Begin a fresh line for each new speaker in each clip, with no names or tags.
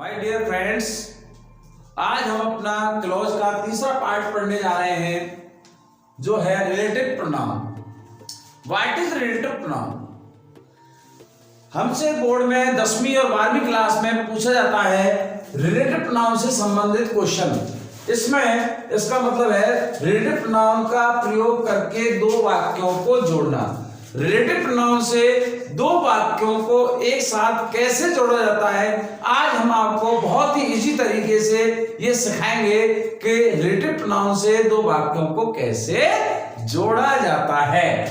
My dear friends, आज हम अपना क्लॉज का तीसरा पार्ट पढ़ने जा रहे हैं जो है relative pronoun. What is relative pronoun? हमसे बोर्ड में 10वीं और 12वीं क्लास में पूछा जाता है रिलेटिव प्रोनाउन से संबंधित क्वेश्चन। इसमें इसका मतलब है रिलेटिव प्रोनाउन का प्रयोग करके दो वाक्यों को जोड़ना। रिलेटिव प्रोनाउन से दो वाक्यों को एक साथ कैसे जोड़ा जाता है, आज हम आपको बहुत ही इजी तरीके से ये सिखाएंगे कि रिलेटिव प्रोनाउन से दो वाक्यों को कैसे जोड़ा जाता है।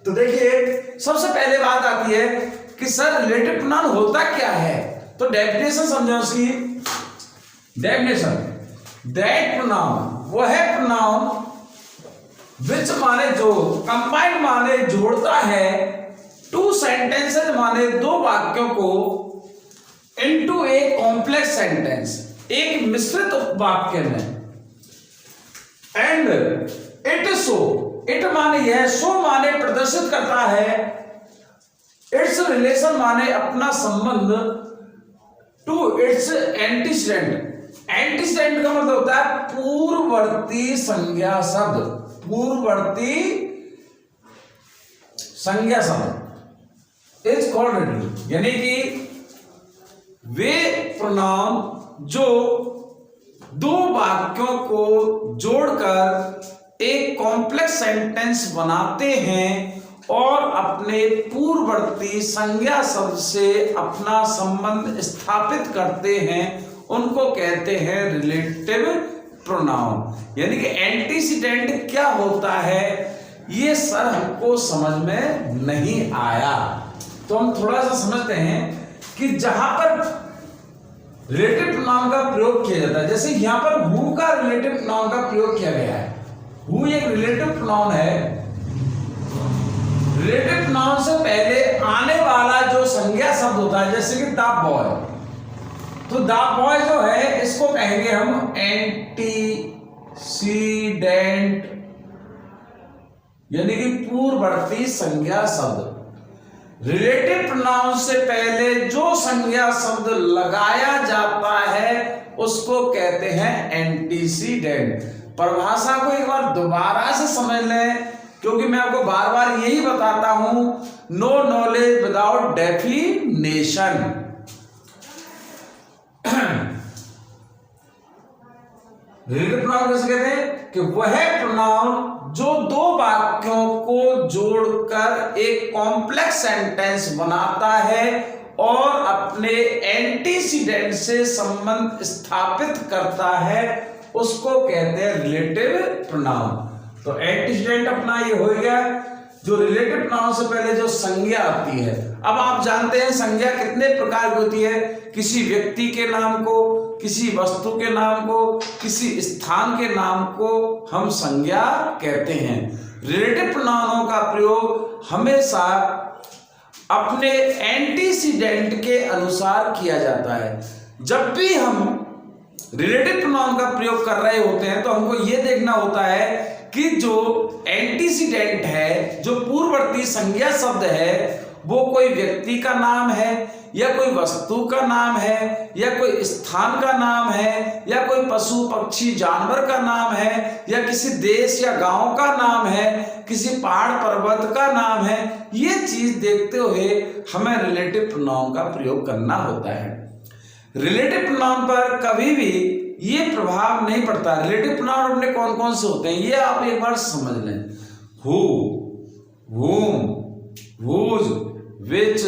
तो देखिए, सबसे पहले बात आती है कि सर रिलेटिव प्रोनाउन होता क्या है। तो डेफिनेशन समझो उसकी। डेफिनेशन, दैट प्रोनाउन वह है प्रोनाउन विच माने जो, कंबाइंड माने जोड़ता है, टू सेंटेंसेस माने दो वाक्यों को, इनटू ए कॉम्प्लेक्स सेंटेंस एक मिश्रित वाक्य में। एंड इट सो, इट माने यह, सो माने प्रदर्शित करता है, इट्स रिलेशन माने अपना संबंध, टू इट्स एंटीसीडेंट। एंटीसीडेंट का मतलब होता है पूर्ववर्ती संज्ञा शब्द, पूर्ववर्ती संज्ञा शब्द इज कॉल्ड रिलेटिव। यानी कि वे प्रोनाउन जो दो वाक्यों को जोड़कर एक कॉम्प्लेक्स सेंटेंस बनाते हैं और अपने पूर्ववर्ती संज्ञा शब्द से अपना संबंध स्थापित करते हैं, उनको कहते हैं रिलेटिव प्रोनाउन। यानी कि एंटीसीडेंट क्या होता है ये सर हमको समझ में नहीं आया, तो हम थोड़ा सा समझते हैं कि जहां पर रिलेटिव प्रोनाउन का प्रयोग किया जाता है, जैसे यहां पर हु का रिलेटिव प्रोनाउन का प्रयोग किया गया है। हु एक रिलेटिव प्रोनाउन है। रिलेटिव प्रोनाउन से पहले आने वाला जो संज्ञा शब्द होता है, जैसे कि द बॉय, तो द बॉय जो है इसको कहेंगे हम एंटीसीडेंट, यानी कि पूर्ववर्ती संज्ञा शब्द। रिलेटिव प्रोनाउन से पहले जो संज्ञा शब्द लगाया जाता है उसको कहते हैं एंटीसीडेंट। परिभाषा को एक बार दोबारा से समझ लें, क्योंकि मैं आपको बार बार यही बताता हूं, no knowledge without definition. Relative pronoun कैसे कहते हैं कि वह प्रोनाउन जो दो वाक्यों को जोड़कर एक कॉम्प्लेक्स सेंटेंस बनाता है और अपने एंटीसीडेंट से संबंध स्थापित करता है, उसको कहते हैं रिलेटिव प्रोनाउन। तो एंटीसीडेंट अपना ये हो गया जो रिलेटिव प्रोनाउन से पहले जो संज्ञा आती है। अब आप जानते हैं संज्ञा कितने प्रकार की होती है। किसी व्यक्ति के नाम को, किसी वस्तु के नाम को, किसी स्थान के नाम को हम संज्ञा कहते हैं। रिलेटिव प्रोनाउनों का प्रयोग हमेशा अपने एंटीसीडेंट के अनुसार किया जाता है। जब भी हम रिलेटिव प्रोनाउन का प्रयोग कर रहे होते हैं तो हमको यह देखना होता है कि जो एंटीसीडेंट है, जो पूर्ववर्ती संज्ञा शब्द है, वो कोई व्यक्ति का नाम है या कोई वस्तु का नाम है या कोई स्थान का नाम है या कोई पशु पक्षी जानवर का नाम है या किसी देश या गांव का नाम है, किसी पहाड़ पर्वत का नाम है। ये चीज देखते हुए हमें रिलेटिव प्रोनाउन का प्रयोग करना होता है। रिलेटिव प्रोनाउन पर कभी भी ये प्रभाव नहीं पड़ता। रिलेटिव प्रोनाउन अपने कौन कौन से होते हैं ये आप एक बार समझ लें। Who, whom, whose, which,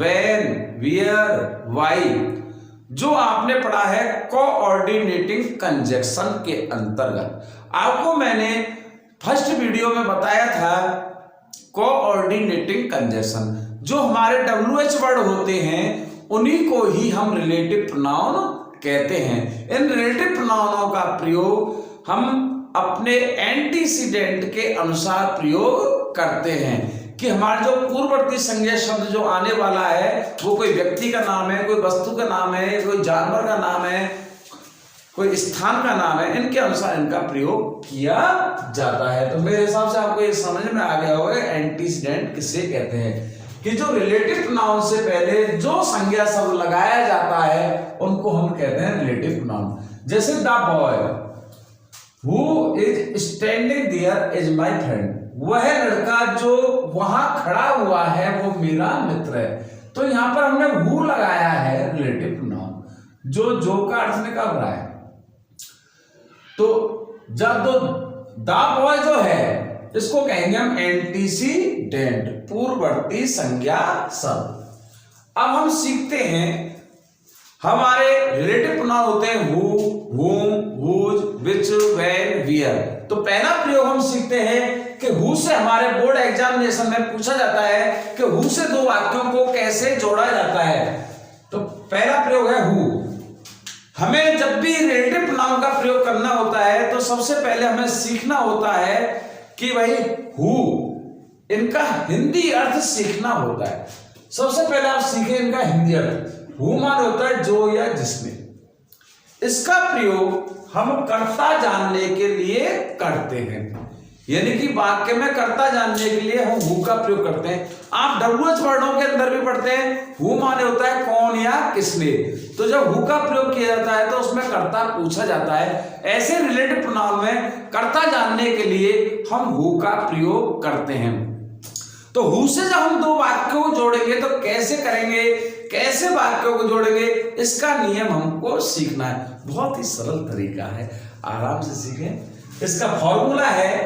when, where, why, जो आपने पढ़ा है कोऑर्डिनेटिंग कंजक्शन के अंतर्गत। आपको मैंने फर्स्ट वीडियो में बताया था कोऑर्डिनेटिंग कंजक्शन, जो हमारे WH वर्ड होते हैं उन्हीं को ही हम रिलेटिव प्रोनाउन कहते हैं। इन रिलेटिव प्रोनाउनों का प्रयोग हम अपने एंटीसीडेंट के अनुसार प्रयोग करते हैं कि हमारा जो पूर्ववर्ती संज्ञा शब्द जो आने वाला है वो कोई व्यक्ति का नाम है, कोई वस्तु का नाम है, कोई जानवर का नाम है, कोई स्थान का नाम है, इनके अनुसार इनका प्रयोग किया जाता है। तो मेरे हिसाब से आपको ये समझ में आ गया होगा एंटीसीडेंट किसे कहते हैं। कि जो रिलेटिव प्रोनाउन से पहले जो संज्ञा शब्द लगाया जाता है उनको हम जैसे the boy who is standing there is my friend, वह लड़का जो वहां खड़ा हुआ है वो मेरा मित्र है। तो यहां पर हमने हु लगाया है रिलेटिव प्रोनाउन, जो का अर्थ निकल रहा है। तो जब तो द बॉय जो है इसको कहेंगे हम एंटीसीडेंट, पूर्ववर्ती संज्ञा शब्द। अब हम सीखते हैं हमारे रिलेटिव प्रोनाउन होते हैं who, whom, whose, which, when, where। तो पहला प्रयोग हम सीखते हैं कि हु से हमारे बोर्ड एग्जामिनेशन में पूछा जाता है कि हु से दो वाक्यों को कैसे जोड़ा जाता है। तो पहला प्रयोग है हु। हमें जब भी रिलेटिव प्रोनाउन का प्रयोग करना होता है तो सबसे पहले हमें सीखना होता है कि भाई हु, इनका हिंदी अर्थ सीखना होता है। सबसे पहले आप सीखें इनका हिंदी अर्थ। हु मान होता है जो या जिसमें। इसका प्रयोग हम कर्ता जानने के लिए करते हैं, यानी कि वाक्य में कर्ता जानने के लिए हम हु का प्रयोग करते हैं। आप WH वर्णों के अंदर भी पढ़ते हैं, हु माने होता है कौन या किसने। तो जब हु का प्रयोग किया जाता है तो उसमें कर्ता पूछा जाता है। ऐसे रिलेटिव प्रोनाउन में कर्ता जानने के लिए हम हु का प्रयोग करते हैं। तो हु से जब हम दो वाक्यों को जोड़ेंगे तो कैसे करेंगे, कैसे वाक्यों को जोड़ेंगे, इसका नियम हमको सीखना है। बहुत ही सरल तरीका है, आराम से सीखें। इसका फॉर्मूला है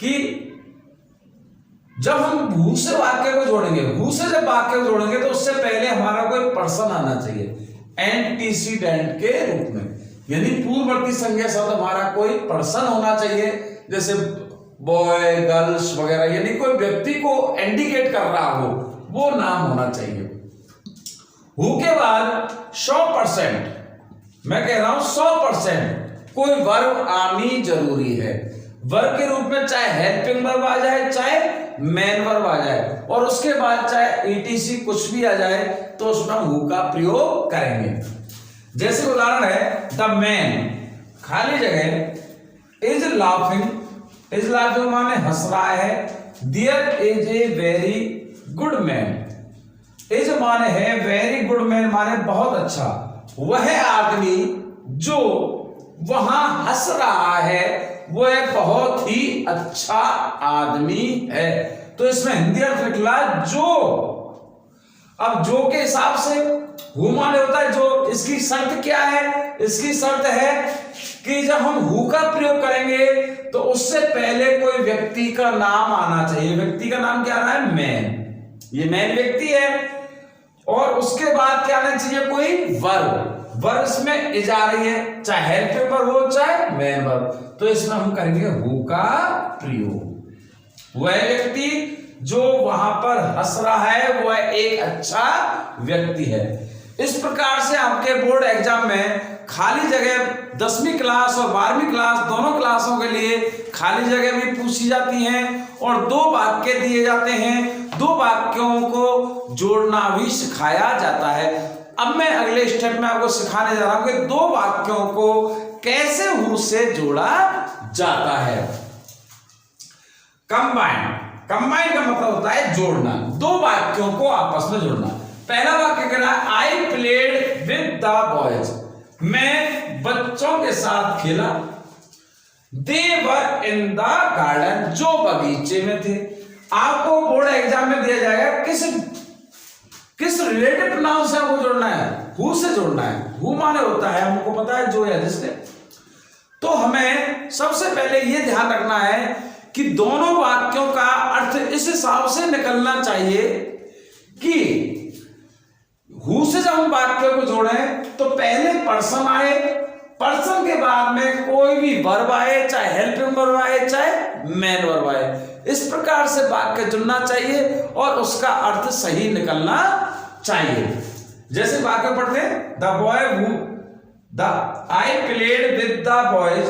कि जब हम हु से वाक्य को जोड़ेंगे, हु से जब वाक्य को जोड़ेंगे तो उससे पहले हमारा कोई पर्सन आना चाहिए एंटीसीडेंट के रूप में, यानी पूर्ववर्ती संज्ञा शब्द हमारा कोई पर्सन होना चाहिए, जैसे बॉय, गर्ल्स वगैरह, यानी कोई व्यक्ति को इंडिकेट कर रहा हो वो नाम होना चाहिए। हु के बाद 100%, मैं कह रहा हूं 100% कोई वर्ब आनी जरूरी है। वर्ब के रूप में चाहे हेल्पिंग वर्ब आ जाए, चाहे मेन वर्ब आ जाए, और उसके बाद चाहे ETC कुछ भी आ जाए तो उसमें हु का प्रयोग करेंगे। जैसे उदाहरण है द मैन, खाली जगह, इज लाफिंग, इज लाफिंग माने हंस रहा है। There is a very good man, is माने है वेरी गुड मैन माने बहुत अच्छा, वह आदमी जो वहां हंस रहा है वह बहुत ही अच्छा आदमी है। तो इसमें हिंदी अर्थ निकला जो। अब जो के हिसाब से हु माने होता है जो। इसकी शर्त क्या है, इसकी शर्त है कि जब हम हु का प्रयोग करेंगे तो उससे पहले कोई व्यक्ति का नाम आना चाहिए। व्यक्ति का नाम क्या आना है, मैन, ये मैन व्यक्ति है। और उसके बाद क्या आना चाहिए, कोई वर्ब, वर्ब इसमें इज आ रही है, चाहे हेल्पिंग वर्ब हो चाहे मेन वर्ब। तो इसमें हम करेंगे हु का प्रयोग। वह व्यक्ति जो वहां पर हंस रहा है वह एक अच्छा व्यक्ति है। इस प्रकार से आपके बोर्ड एग्जाम में खाली जगह 10वीं क्लास और 12वीं क्लास दोनों क्लासों के लिए खाली जगह भी पूछी जाती हैं और दो वाक्य दिए जाते हैं। दो वाक्यों को जोड़ना भी सिखाया जाता है। अब मैं अगले स्टेप में आपको सिखाने जा रहा हूं कि दो वाक्यों को कैसे हु से जोड़ा जाता है। कंबाइन, कंबाइन का मतलब होता है जोड़ना, दो वाक्यों को आपस में जोड़ना। पहला वाक्य कह रहा है I played with the boys, मैं बच्चों के साथ खेला। दे वर इन द गार्डन, जो बगीचे में थे। आपको बोर्ड एग्जाम में दिया जाएगा किस रिलेटिव प्रोनाउन से आपको जोड़ना है, हु से जोड़ना है। हु माने होता है हमको पता है जो या जिसने। तो हमें सबसे पहले यह ध्यान रखना है कि दोनों वाक्यों का अर्थ इस हिसाब से निकलना चाहिए कि हु से जब हम वाक्य को जोड़ें तो पहले पर्सन आए, पर्सन के बाद में कोई भी वर्ब आए, चाहे हेल्पिंग वर्ब आए चाहे मेन वर्ब आए। इस प्रकार से वाक्य चुनना चाहिए और उसका अर्थ सही निकलना चाहिए। जैसे वाक्य पढ़ते हैं the boy who the I played with the boys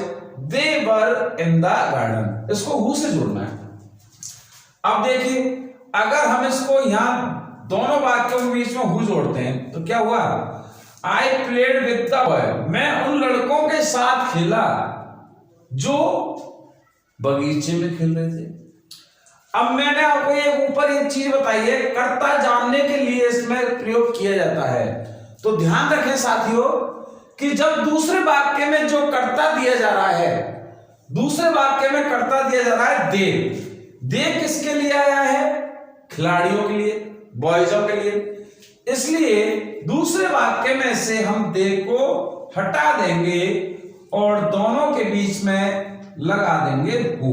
they were in the garden, इसको हु से जोड़ना है। अब देखिए अगर हम इसको यहां दोनों वाक्यों के बीच में हु जोड़ते हैं तो क्या हुआ, I played with the boy, मैं उन लड़कों के साथ खेला जो बगीचे में खेल रहे थे। अब मैंने आपको ये ऊपर एक चीज बताई है, कर्ता जानने के लिए इसमें प्रयोग किया जाता है। तो ध्यान रखें साथियों कि जब दूसरे वाक्य में जो कर्ता दिया जा रहा है, दूसरे वाक्य में कर्ता दिया जा रहा है दे, दे किसके लिए आया है? खिलाड़ियों के लिए, बॉयजों के लिए। इसलिए दूसरे वाक्य में से हम दे को हटा देंगे और दोनों के बीच में लगा देंगे हु।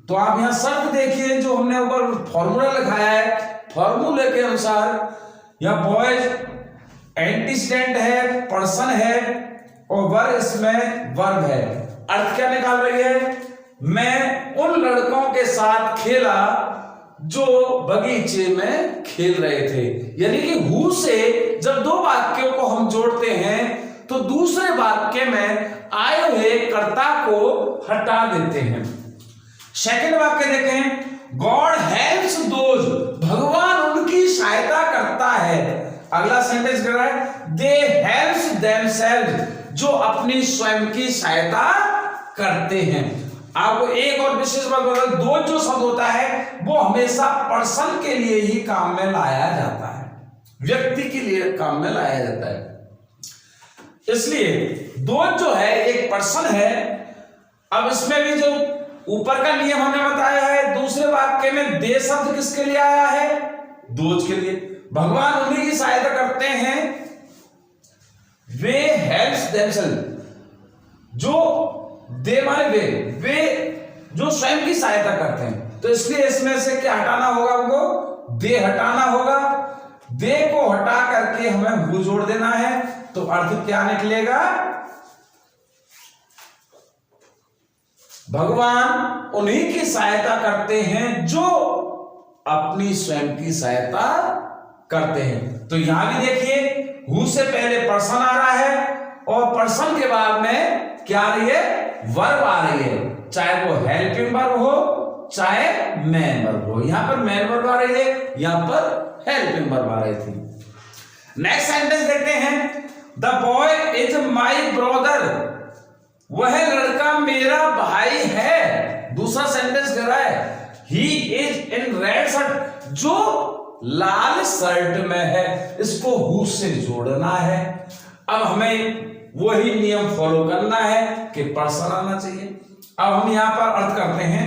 तो आप यहां शर्त देखिए, जो हमने ऊपर फॉर्मूला लिखाया है, फॉर्मूले के अनुसार यह बॉयज एंटीसीडेंट है, पर्सन है और वर्ब इसमें वर्ब है। अर्थ क्या निकाल रही है? मैं उन लड़कों के साथ खेला जो बगीचे में खेल रहे थे। यानी कि हु से जब दो वाक्यों को हम जोड़ते हैं तो दूसरे वाक्य में आए हुए कर्ता को हटा देते हैं। सेकंड वाक्य देखें, गॉड हेल्प्स दोज, भगवान उनकी सहायता करता है। अगला सेंटेंस कह रहा है दे हेल्प्स देमसेल्व्स, जो अपनी स्वयं की सहायता करते हैं। आपको एक और विशेष बात बता, दो जो शब्द होता है वो हमेशा पर्सन के लिए ही काम में लाया जाता है, व्यक्ति के लिए काम में लाया जाता है। इसलिए दो जो है एक पर्सन है। अब इसमें भी जो ऊपर का नियम हमने बताया है, दूसरे वाक्य में दे शब्द किसके लिए आया है? दोज के लिए। भगवान उन्हीं की सहायता करते हैं, वे हेल्प्स देमसेल्व्स, जो दे माने वे जो स्वयं की सहायता करते हैं। तो इसलिए इसमें से क्या हटाना होगा? हमको दे हटाना होगा। दे को हटा करके हमें हु जोड़ देना है। तो अर्थ क्या निकलेगा? भगवान उन्हीं की सहायता करते हैं जो अपनी स्वयं की सहायता करते हैं। तो यहां भी देखिए, हु से पहले पर्सन आ रहा है और पर्सन के बाद में क्या आ रही है? वर्ब आ रही है, चाहे वो हेल्पिंग वर्ब हो चाहे मैन वर्ब हो। यहां पर मैन वर्ब आ रही है, यहां पर हेल्पिंग वर्ब आ रही थी। नेक्स्ट सेंटेंस देखते हैं, the boy is my brother, वह लड़का मेरा भाई है। दूसरा सेंटेंस कह रहा है he is in red shirt, जो लाल शर्ट में है। इसको हु से जोड़ना है। अब हमें वही नियम फॉलो करना है कि पर्सन आना चाहिए। अब हम यहां पर अर्थ करते हैं,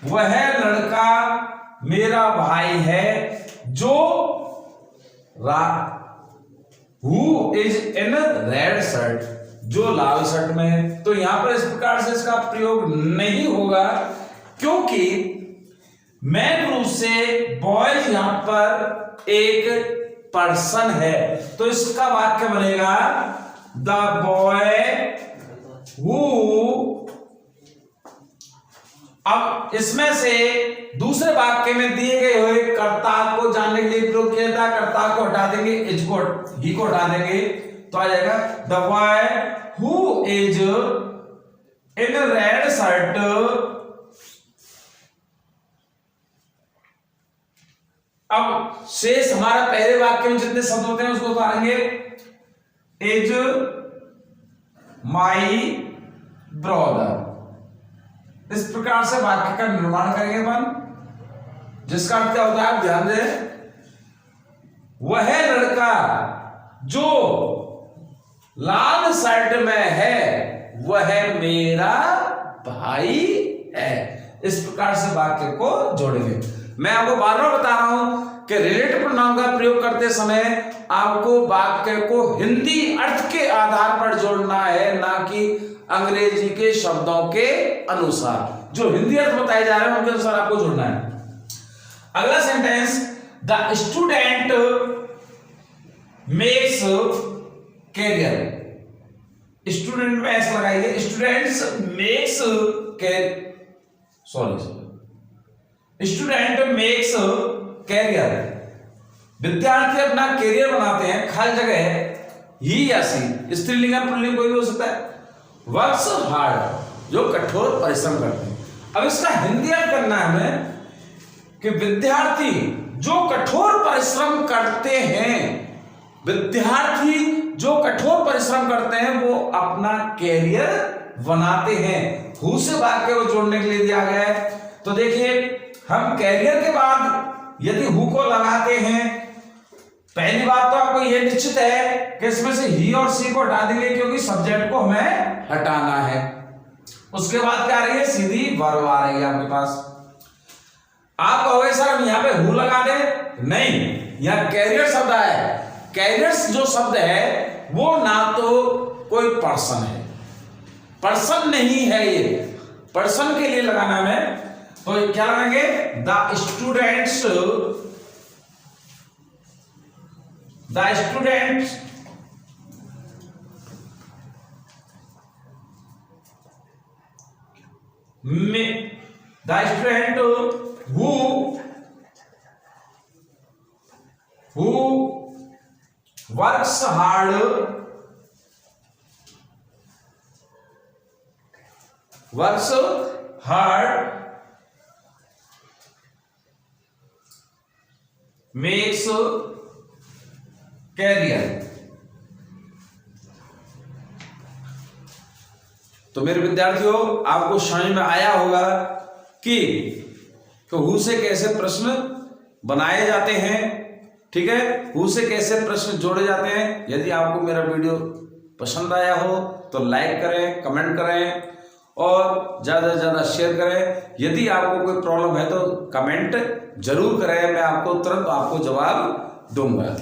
वह लड़का मेरा भाई है जो who is in red shirt, जो लाल शर्ट में है। तो यहां पर इस प्रकार से इसका प्रयोग नहीं होगा, क्योंकि मेन रूप से बॉयज यहां पर एक पर्सन है। तो इसका वाक्य बनेगा द बॉय हु। अब इसमें से दूसरे वाक्य में दिए गए हुए कर्ता को जानने के लिए प्रयोग किया था। कर्ता को हटा देंगे, इज को ही को हटा देंगे, तो आ जाएगा the boy who is in red shirt अब शेष हमारा पहले वाक्य में जितने शब्द होते हैं उसको उतारेंगे। इज माई ब्रदर, इस प्रकार से वाक्य का निर्माण करेंगे अपन, जिसका अर्थ क्या होता है आप ध्यान दें। वह लड़का जो लाल शर्ट में है वह मेरा भाई है। इस प्रकार से वाक्य को जोड़ेंगे। मैं आपको बार बार बता रहा हूं कि रिलेटिव प्रोनाउन का प्रयोग करते समय आपको वाक्य को हिंदी अर्थ के आधार पर जोड़ना है, ना कि अंग्रेजी के शब्दों के अनुसार। जो हिंदी अर्थ बताए जा रहे हैं उनके अनुसार आपको जोड़ना है। अगला sentence, the student makes career. Student में ऐसा लगाइए, students makes student makes career. विद्यार्थी अपना कैरियर बनाते हैं। खाली जगह है ही या सी, स्त्रीलिंग पुल्लिंग कोई भी हो सकता है। वर्क्स हार्ड, जो कठोर परिश्रम करते हैं। अब इसका हिंदी अर्थ करना है हमें कि विद्यार्थी जो कठोर परिश्रम करते हैं, विद्यार्थी जो कठोर परिश्रम करते हैं वो अपना कैरियर बनाते हैं। हु से वाक्य को जोड़ने के लिए दिया गया है। तो देखिए, हम कैरियर के बाद यदि हु को लगाते हैं पहली बात तो आपको यह निश्चित है कि इसमें से ही और सी को हटा देंगे क्योंकि सब्जेक्ट को हमें हटाना है। उसके बाद क्या आ रही है, सीधी वर्ब आ रही है आपके पास। आप कहोगे सर हम यहां पे हु लगा दे, नहीं, यहां कैरियर शब्द है। कैरियर्स जो शब्द है वो ना तो कोई पर्सन है, पर्सन नहीं है, ये पर्सन के लिए लगाना है। तो क्या लगाएंगे, द स्टूडेंट्स में the student who works hard makes career। तो मेरे विद्यार्थियों आपको समझ में आया होगा कि हु से कैसे प्रश्न बनाए जाते हैं, ठीक है, हु से कैसे प्रश्न जोड़े जाते हैं। यदि आपको मेरा वीडियो पसंद आया हो तो लाइक करें, कमेंट करें और ज़्यादा से ज़्यादा शेयर करें। यदि आपको कोई प्रॉब्लम है तो कमेंट जरूर करें, मैं आपको तुरंत आपको जवाब दूंगा।